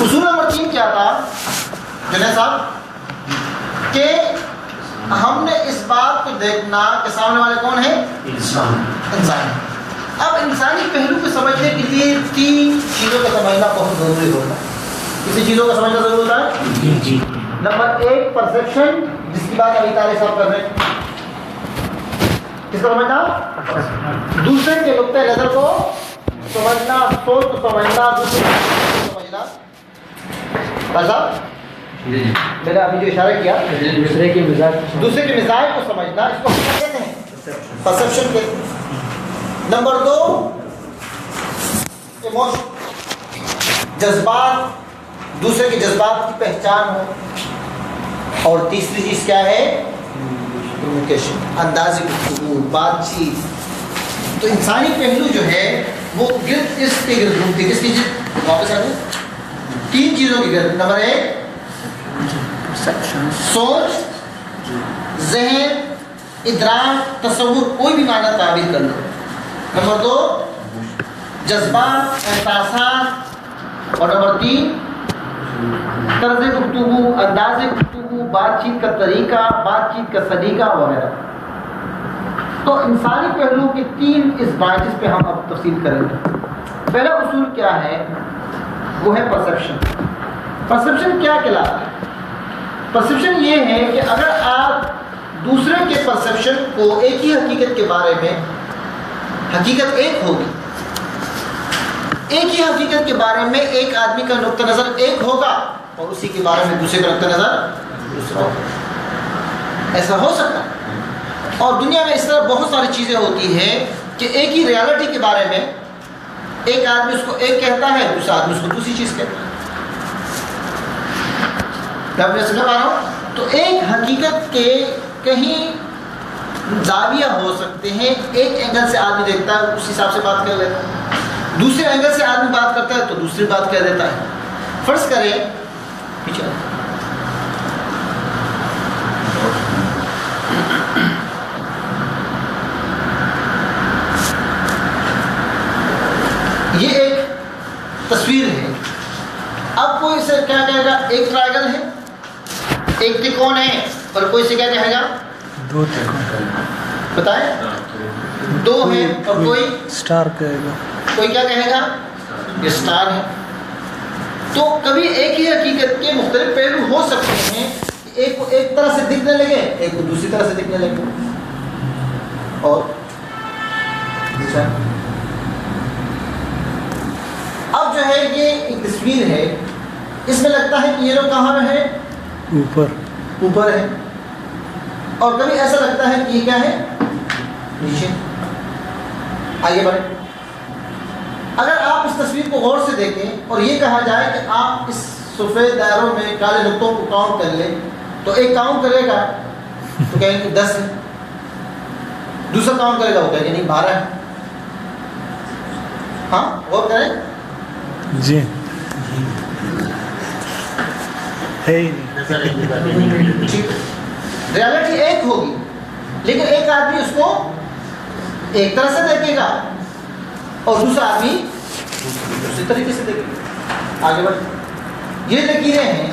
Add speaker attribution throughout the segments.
Speaker 1: اصول نمبر 3 کیا تھا جنید صاحب کہ ہم نے اس بات کو دیکھنا کہ سامنے والے کون ہیں؟ انسان. اب انسانی پہلو کو سمجھنے کے لیے 3 چیزوں کا سمجھنا بہت ضروری ہوتا ہے. کسی چیزوں کا سمجھنا ضروری ہوتا ہے. نمبر 1 پرسیپشن، جس کی بات ابھی طارق صاحب کر رہے ہیں. کس کو سمجھنا؟ دوسرے کے نقطۂ نظر کو سمجھنا، سوچ کو سمجھنا، دوسرے کو سمجھنا. صاحب میں نے ابھی جو اشارہ کیا دوسرے کے مزاج کو سمجھنا، اس کو ہم کیا کہتے ہیں؟ پرسیپشن کہتے ہیں. نمبر 2 ایموشن، جذبات، دوسرے کے جذبات کی پہچان ہو. اور تیسری چیز کیا ہے؟ کمیونیکیشن، انداز گفتگو، بات چیت. تو انسانی پہلو جو ہے وہ گرد اس کے گرد گھومتی ہے. کس کی چیز؟ واپس آ جائیں. 3 چیزوں کی گرد. نمبر 1 سوچ، ذہن، ادراک، تصور، کوئی بھی معنی تعبیر کر لو. نمبر 2 جذبات، احساسات. اور نمبر 3 طرز گفتگو، انداز گفتگو، بات چیت کا طریقہ، بات چیت کا سلیقہ وغیرہ. تو انسانی پہلو کے 3 اس برانچز پہ ہم اب تفصیل کریں گے. پہلا اصول کیا ہے؟ وہ ہے پرسیپشن. پرسیپشن کیا کہلاتا ہے؟ پرسیپشن یہ ہے کہ اگر آپ دوسرے کے پرسیپشن کو ایک ہی حقیقت کے بارے میں، حقیقت ایک ہوگی، ایک ہی حقیقت کے بارے میں ایک آدمی کا نقطہ نظر ایک ہوگا اور اسی کے بارے میں دوسرے کا نقطہ نظر دوسرا ہوگا. ایسا ہو سکتا ہے. اور دنیا میں اس طرح بہت ساری چیزیں ہوتی ہیں کہ ایک ہی ریالٹی کے بارے میں ایک آدمی اس کو ایک کہتا ہے، دوسرا آدمی اس کو دوسری چیز کہتا ہے. میں سمجھ پا رہا ہوں؟ تو ایک حقیقت کے کہیں زاویہ ہو سکتے ہیں. ایک اینگل سے آدمی دیکھتا ہے، اس حساب سے بات کر لیتا ہے. دوسرے اینگل سے آدمی بات کرتا ہے تو دوسری بات کہہ دیتا ہے. فرض کریں پیچھے یہ ایک تصویر ہے. اب کوئی اسے کیا کہے گا؟ ایک ٹرائنگل ہے، ایک ترکون ہے، اور کوئی سے کیا کہے گا؟
Speaker 2: 2 ترکون.
Speaker 1: بتائیں. 2 ہے اور کوئی
Speaker 2: اسٹار کہے گا.
Speaker 1: کوئی کیا کہے گا؟ یہ اسٹار ہے. تو کبھی ایک ہی حقیقت کے مختلف پہلو ہو سکتے ہیں. ایک کو ایک طرح سے دکھنے لگے، ایک کو دوسری طرح سے دکھنے لگے. اور اب جو ہے یہ ایک تصویر ہے، اس میں لگتا ہے کہ یہ لوگ کہاں میں ہے؟ اوپر ہے. اور کبھی ایسا لگتا ہے کہ یہ کیا ہے؟ نیچے. آگے بڑھیں. اگر آپ اس تصویر کو غور سے دیکھیں اور یہ کہا جائے کہ آپ اس سفید دائروں میں کالے نقطوں کو کاؤنٹ کر لیں، تو ایک کاؤنٹ کرے گا تو کہیں گے 10 ہے. دوسرا کاؤنٹ کرے گا وہ کہیں گے نہیں 12 ہے. ہاں غور کریں.
Speaker 2: جی ہے.
Speaker 1: ریالٹی ایک ہوگی لیکن ایک آدمی اس کو ایک طرح سے دیکھے گا اور دوسرا آدمی دوسری طریقے سے دیکھے گا. آگے بڑھ. یہ لکیریں ہیں.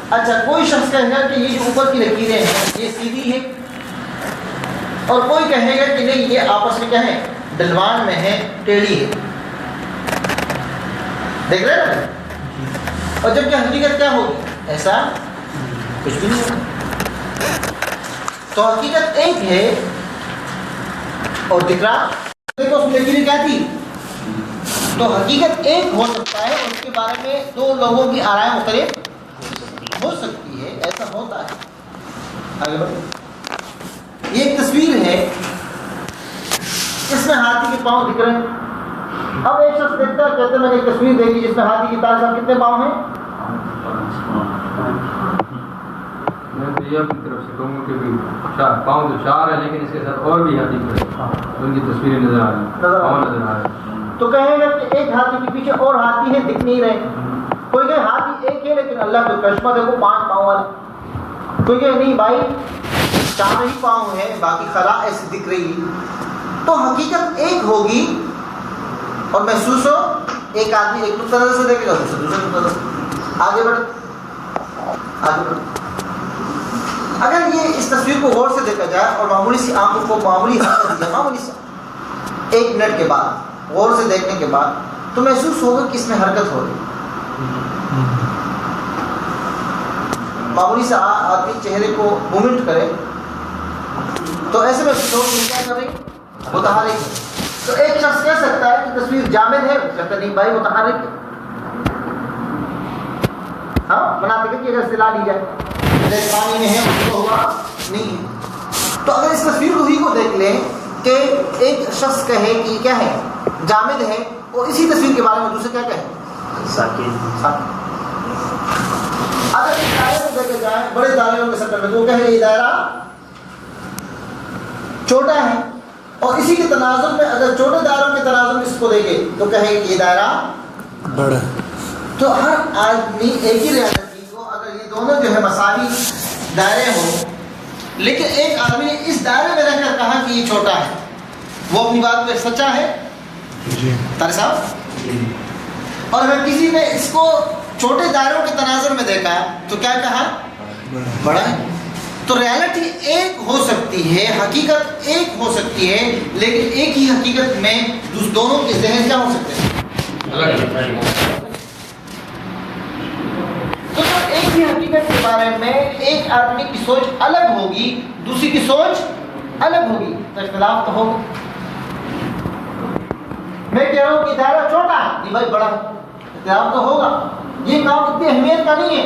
Speaker 1: اچھا کوئی شخص کہے گا کہ یہ جو اوپر کی لکیریں ہیں یہ سیدھی ہے، اور کوئی کہے گا کہ نہیں یہ آپس میں کیا ہے؟ ڈلوان میں ہے، ٹیڑھی ہے. دیکھ رہے ہیں؟ اور جب کہ حقیقت کیا ہوگی؟ ایسا کچھ بھی نہیں ہوگا. تو حقیقت ایک ہے اور دکھ رہا دیکھو اس لکیریں کیا تھی. تو حقیقت ایک ہو سکتا ہے اور اس کے بارے میں 2 لوگوں کی آرائیں مختلف ہو سکتی ہے. ایسا ہوتا ہے. آگے بڑھو. یہ ایک تصویر ہے، اس میں ہاتھی کے پاؤں دکھ رہے ہیں. اب ایک شخص دیکھتا ہے، کہتے ہیں میں نے ایک تصویر دیکھی جس میں ہاتھی کی تاج صاحب کتنے پاؤں ہیں؟
Speaker 3: میں تو یہ اپنی طرف سے کہوں گا کہ پاؤں تو 4 ہے لیکن اس کے ساتھ اور بھی ہاتھی کھڑے ہیں، ان کی تصویریں نظر آ رہی ہیں، پاؤں نظر آ رہے ہیں.
Speaker 1: تو کہیں گے کہ ایک ہاتھی کے پیچھے اور ہاتھی ہے، دکھ نہیں رہے. کوئی کہ ہاتھی ایک ہے لیکن اللہ کا کرشمہ دیکھو 5 پاؤں والا. کوئی کہ نہیں بھائی 4 ہی پاؤں ہیں، باقی خلا ایسی دکھ رہی ہے. تو حقیقت ایک ہوگی اور محسوس ہو ایک آدمی ایک نقطہ نظر سے دیکھے گا، دوسرا دوسرا نقطہ نظر سے، آگے بڑھے. اگر یہ اس تصویر کو غور سے دیکھا جائے اور معمولی سی آنکھوں کو معمولی معمولی سا 1 منٹ کے بعد غور سے دیکھنے کے بعد تو محسوس ہوگا کہ اس میں حرکت ہو رہی. معمولی سا آدمی چہرے کو موومنٹ کرے تو ایسے محسوس ہوگا کہ کیا کر رہی ہے، متحرک ہے. تو ایک شخص کہہ سکتا ہے کہ تصویر جامد ہے، جبکہ نہیں بھائی متحرک ہے. ہاں مناطق کی اگر اصطلاح لی جائے پانی میں ہے اس کو ہوگا نہیں ہے. تو اگر اس تصویر روحی کو دیکھ لیں کہ ایک شخص کہے کہ یہ کیا ہے، جامد ہے، اور اسی تصویر کے بارے میں دوسرے کیا کہے، ساکن. اگر اس دائرے کو دیکھا جائے بڑے دائروں کے سطح میں تو وہ کہے یہ دائرہ چھوٹا ہے، اور اسی کے تناظر میں اگر چھوٹے دائروں کے تناظر میں اس کو دیکھے تو کہے کہ یہ دائرہ
Speaker 2: بڑا.
Speaker 1: تو ہر آدمی ایک ہی ریالٹی کو، اگر یہ دونوں جو ہے مساوی دائرے ہوں، لیکن ایک آدمی نے اس دائرے میں رہ کر کہا کہ یہ چھوٹا ہے، وہ اپنی بات پہ سچا ہے
Speaker 2: جی
Speaker 1: طارق صاحب. اور اگر کسی نے اس کو چھوٹے دائروں کے تناظر میں دیکھا تو کیا کہا، بڑا ہے. تو ریالٹی ایک ہو سکتی ہے، حقیقت ایک ہو سکتی ہے، لیکن ایک ہی حقیقت میں دونوں کے ذہن کیا ہو سکتے ہیں، تو ایک ہی حقیقت کے بارے میں ایک آدمی کی سوچ الگ ہوگی، دوسری کی سوچ الگ ہوگی، تو اختلاف تو ہوگا. میں کہہ رہا ہوں کہ دائرہ چھوٹا ہے، نہیں بھائی بڑا ہے، اختلاف تو ہوگا. یہ کام اتنی اہمیت کا نہیں ہے،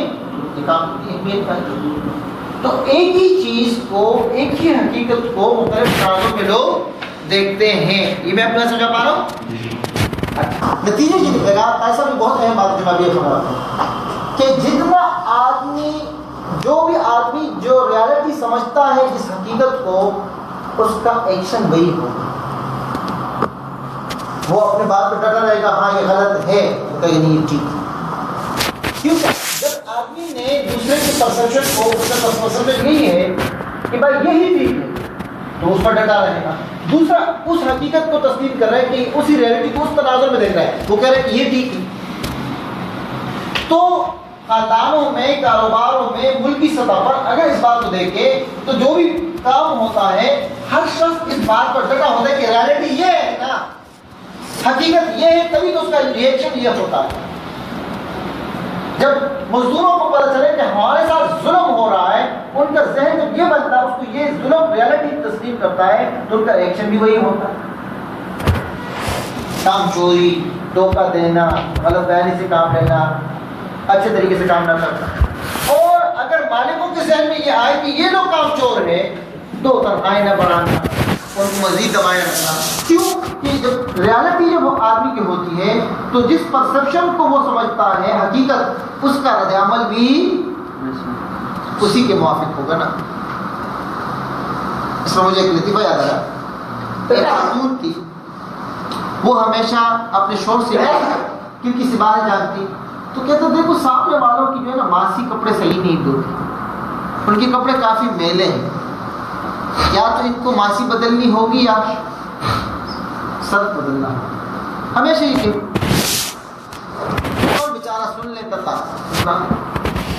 Speaker 1: یہ کام اتنی اہمیت کا نہیں. تو ایک ہی چیز کو، ایک ہی حقیقت کو مختلف اندازوں میں لوگ دیکھتے ہیں. یہ میں اپنا سمجھا پا رہا ہوں. نتیجے یہ نکلے گا، ایسا بھی بہت اہم بات ہے جو میں بھی فرماتا ہوں کہ جتنا آدمی، جو بھی آدمی جو ریالٹی سمجھتا ہے جس حقیقت کو، اس کا ایکشن وہی ہوگا. وہ اپنے بات پہ ڈٹا رہے گا، ہاں یہ غلط ہے، وہ کہے نہیں یہ ٹھیک ہے. کیونکہ جب آدمی نے دوسرے کی پرسپشن کو، اس کا پرسپشن نہیں ہے کہ بھائی یہی ٹھیک ہے، تو اس پر ڈٹا رہے گا. دوسرا اس حقیقت کو تسلیم کر رہا ہے کہ اسی ریالٹی کو اس تناظر میں دیکھ رہا ہے، وہ کہہ رہا ہے کہ یہ ٹھیک ہے. تو خاندانوں میں، کاروباروں میں، ملکی سطح پر اگر اس بات کو دیکھے تو جو بھی کام ہوتا ہے ہر شخص اس بات پر ڈٹا ہوتا ہے کہ ریالٹی یہ ہے نا، حقیقت یہ ہے، تبھی تو اس کا ریئیکشن یہ ہوتا ہے. جب مزدوروں کو پتہ چلے کہ ہمارے ساتھ ظلم ہو رہا ہے، ان کا ذہن جب یہ بنتا ہے، اس کو یہ ظلم ریالٹی تسلیم کرتا ہے، تو ان کا ایکشن بھی وہی ہوتا ہے. کام چوری، دھوکہ دینا، غلط بیانی سے کام لینا، اچھے طریقے سے کام نہ کرنا. اور اگر مالکوں کے ذہن میں یہ آئے کہ یہ لوگ کام چور ہے، تو تنخواہیں نہ بڑھانا، ان کو مزید دبائے رکھنا. کیوں کہ جب ریالٹی جب آدمی کی ہوتی ہے تو جس پرسپشن کو وہ سمجھتا ہے حقیقت، اس کا رد عمل بھی اسی کے موافق ہوگا نا. اس میں مجھے ایک لطیفہ یاد آیا. ایک خاتون تھی، وہ ہمیشہ اپنے شوہر سے کیونکہ سے باہر جانتی، تو کہتا دیکھو سامنے والوں کی جو ہے نا ماسی کپڑے صحیح نہیں دھوتے، ان کے کپڑے کافی میلے ہیں، یا تو ان کو ماسی بدلنی ہوگی یا سرف بدلنا ہوگا. ہمیشہ یہ کہ اور بیچارہ سن لیتا تھا.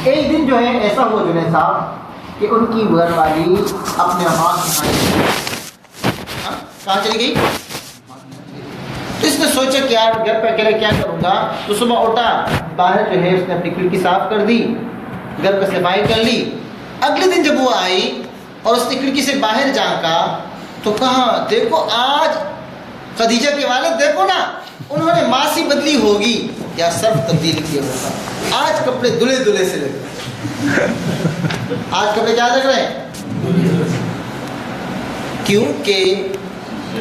Speaker 1: ایک دن جو ہے ایسا ہوا جنید صاحب کہ ان کی گھر والی اپنے آواز کہاں چلی گئی. تو اس نے سوچا کہ یار گھر پہ اکیلے کیا کروں گا. تو صبح اٹھا، باہر جو ہے اس نے اپنی کھڑکی صاف کر دی، گھر پہ صفائی کر لی. اگلے دن جب وہ آئی اور اس نے کھڑکی سے باہر جھانکا تو کہا دیکھو آج خدیجہ کے والد دیکھو نا، انہوں نے ماسی بدلی ہوگی یا سب تبدیل کیا ہوگا، آج کپڑے دلے دلے سے لگ رہے. آج کپڑے کیا لگ رہے ہیں؟ کیونکہ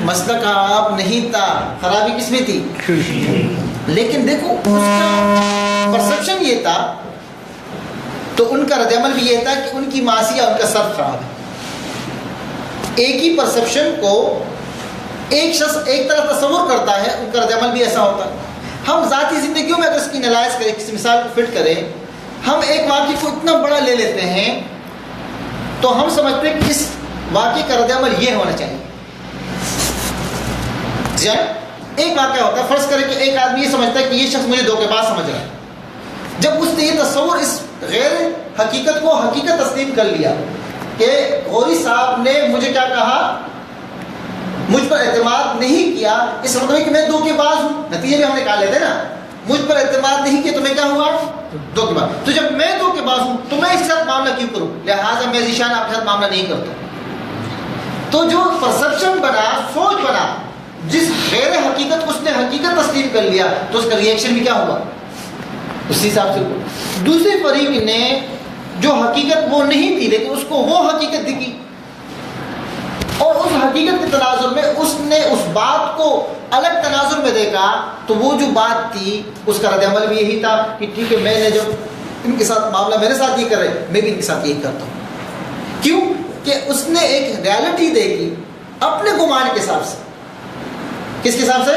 Speaker 1: مسئلہ خراب نہیں تھا، خرابی کس میں تھی؟ لیکن دیکھو اس کا پرسپشن یہ تھا، تو ان کا رد عمل بھی یہ تھا کہ ان کی ماسی یا ان کا سر خراب ہے. ایک ہی پرسپشن کو ایک شخص ایک طرح تصور کرتا ہے، ان کا رد عمل بھی ایسا ہوتا ہے. ہم ذاتی زندگیوں میں اگر اس کی انالائز کریں، کسی مثال کو فٹ کریں، ہم ایک واقعے کو اتنا بڑا لے لیتے ہیں تو ہم سمجھتے ہیں کہ اس واقعے کا رد عمل یہ ہونا چاہیے. ایک واقعہ ہوتا ہے، فرض کریں کہ ایک آدمی یہ سمجھتا ہے کہ یہ شخص مجھے دھوکے باز سمجھ رہا ہے. جب اس نے یہ تصور اس غیر حقیقت کو حقیقت تسلیم کر لیا کہ غوری صاحب نے مجھے کیا کہا، مجھ پر اعتماد نہیں کیا، اس مطلب کہ میں دھوکے باز ہوں. نتیجے میں ہم نکال لیتے ہیں نا، مجھ پر اعتماد نہیں کیا تو میں کیا ہوا، دھوکے باز. تو جب میں دھوکے باز ہوں تو میں اس کے ساتھ معاملہ کیوں کروں، لہٰذا میں ذیشان آپ کے ساتھ معاملہ نہیں کرتا. تو جو پرسپشن بنا، سوچ بنا، جس غیر حقیقت کو اس نے حقیقت تسلیم کر لیا تو اس کا ریئیکشن بھی کیا ہوا اسی حساب سے. دوسرے فریق نے جو حقیقت وہ نہیں تھی لیکن اس کو وہ حقیقت دکھی، اور اس حقیقت کے تناظر میں اس نے اس بات کو الگ تناظر میں دیکھا، تو وہ جو بات تھی اس کا رد عمل بھی یہی تھا کہ ٹھیک ہے، میں نے جب ان کے ساتھ معاملہ میرے ساتھ یہ کر رہے، میں بھی ان کے ساتھ یہی کرتا ہوں. کیوں کہ اس نے ایک ریالٹی دیکھی اپنے گمان کے حساب سے. کس کے حساب سے؟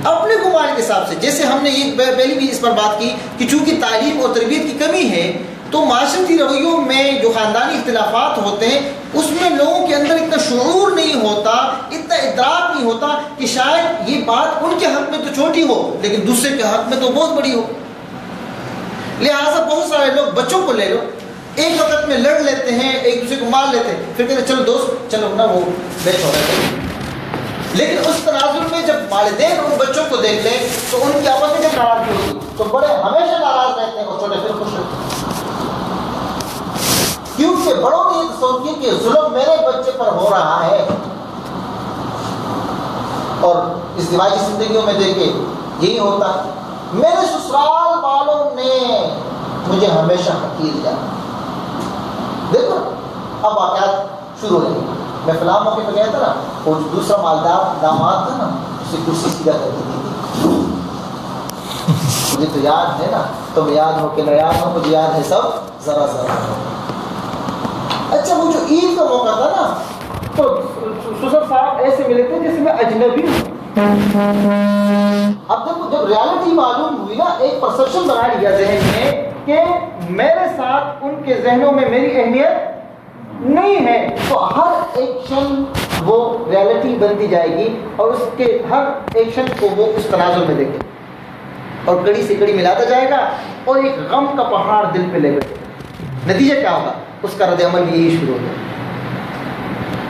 Speaker 1: اپنے گمان کے حساب سے. جیسے ہم نے یہ پہلی بھی اس پر بات کی کہ چونکہ تعلیم اور تربیت کی کمی ہے تو معاشرتی رویوں میں جو خاندانی اختلافات ہوتے ہیں اس میں لوگوں کے اندر اتنا شعور نہیں ہوتا، اتنا ادراک نہیں ہوتا کہ شاید یہ بات ان کے حق میں تو چھوٹی ہو لیکن دوسرے کے حق میں تو بہت بڑی ہو. لہٰذا بہت سارے لوگ، بچوں کو لے لو، ایک وقت میں لڑ لیتے ہیں، ایک دوسرے کو مار لیتے ہیں، پھر کہتے ہیں چلو دوست چلو نا وہ بیٹھ ہو رہا ہے. لیکن اس تناظر میں جب والدین ان بچوں کو دیکھ لیں تو ان کی آپس میں جب ناراضگی ہوتی تو بڑے ہمیشہ ناراض رہتے ہیں اور چھوٹے پھر خوش رہتے ہیں. کیونکہ بڑوں نے یہ تصور کیا کہ ظلم میرے بچے پر ہو رہا ہے. اور اس دماغی زندگیوں میں دیکھے یہی ہوتا، میرے سسرال والوں نے مجھے ہمیشہ حقیر کیا. دیکھو اب واقعات شروع ہو گئے. میں فلاں موقع پہ گیا تھا نا، وہ دوسرا مالدار داماد تھا نا، اسے کرسی سیدھا کر کے دی تھی. مجھے تو یاد ہے نا، تم یاد ہو کہ نہ یاد ہو، مجھے یاد ہے سب ذرا ذرا. اچھا وہ جو عید کا موقع تھا نا تو سسر صاحب ایسے ملے تھے جیسے میں اجنبی ہوں. اب دیکھو جب ریالٹی معلوم ہوئی نا، ایک پرسپشن بنا لیا ذہن میں کہ میرے ساتھ ان کے ذہنوں میں میری اہمیت نہیں ہے، تو ہر ایکشن وہ ریالٹی بنتی جائے گی اور اس کے ہر ایکشن کو وہ اس تناظر میں دیکھے اور کڑی سے کڑی ملاتا جائے گا اور ایک غم کا پہاڑ دل پہ لے بیٹھے. نتیجہ کیا ہوگا؟ اس کا رد عمل بھی یہی شروع ہوگا.